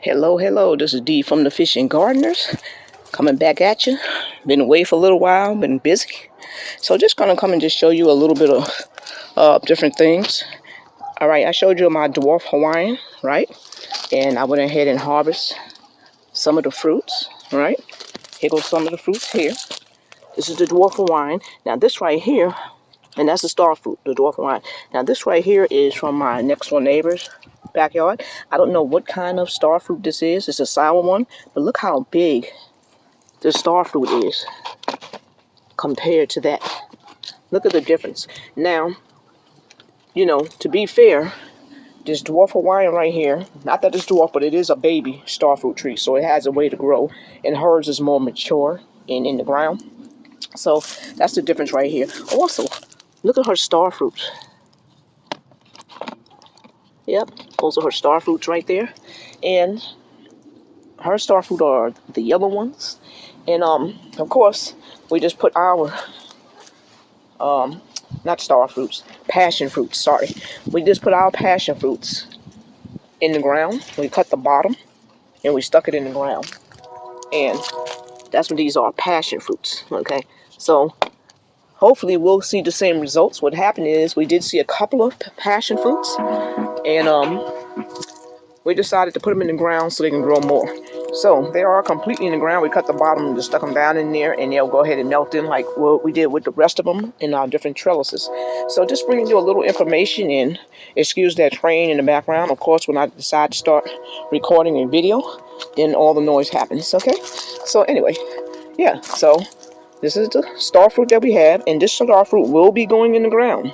Hello, this is D from the Fishing Gardeners, coming back at you. Been away for a little while, been busy. So just gonna come and just show you a little bit of different things. All right, I showed you my Dwarf Hawaiian, right? And I went ahead and harvest some of the fruits, right? Here goes some of the fruits here. This is the Dwarf Hawaiian. Now this right here, and that's the star fruit, the Dwarf Hawaiian. Now this right here is from my next door neighbor's backyard. I don't know what kind of star fruit this is. It's a sour one, but look how big the star fruit is compared to that. Look at the difference. Now, you know, to be fair, this Dwarf Hawaiian right here, not that it's dwarf, but it is a baby star fruit tree, so it has a way to grow, and hers is more mature and in the ground. So that's the difference right here. Also, look at her star fruits. Yep, those are her star fruits right there. And her star fruit are the yellow ones. And of course, we just put our not star fruits, passion fruits, sorry. We just put our passion fruits in the ground. We cut the bottom and we stuck it in the ground. And that's what these are, passion fruits, okay? So hopefully we'll see the same results. What happened is we did see a couple of passion fruits, and we decided to put them in the ground so they can grow more. So they are completely in the ground. We cut the bottom and just stuck them down in there, and they'll go ahead and melt in like what we did with the rest of them in our different trellises. So just bringing you a little information, and excuse that train in the background. Of course, when I decide to start recording a video, then all the noise happens, okay? So anyway, yeah, so this is the star fruit that we have, and this star fruit will be going in the ground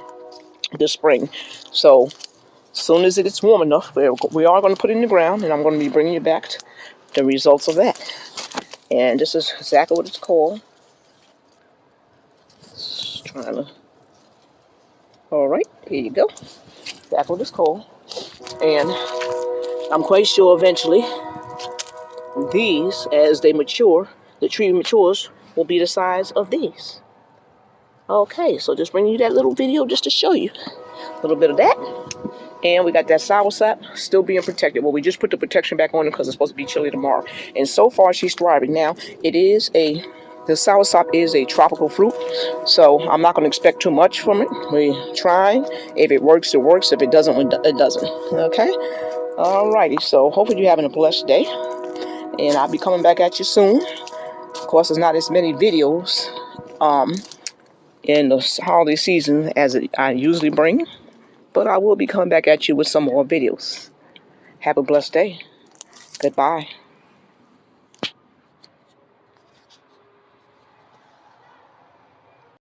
this spring. So as soon as it gets warm enough, we are going to put it in the ground, and I'm going to be bringing you back the results of that. And this is exactly what it's called. Just trying to. All right, here you go. That's what it's called. And I'm quite sure eventually these, as they mature, the tree matures, will be the size of these. Okay, so just bringing you that little video just to show you a little bit of that. And we got that soursop still being protected. Well, we just put the protection back on it because it's supposed to be chilly tomorrow. And so far, she's thriving. Now, the soursop is a tropical fruit, so I'm not going to expect too much from it. We're trying. If it works, it works. If it doesn't, it doesn't. Okay? Alrighty, so hopefully you're having a blessed day. And I'll be coming back at you soon. Of course, there's not as many videos in the holiday season as I usually bring. But I will be coming back at you with some more videos. Have a blessed day. Goodbye.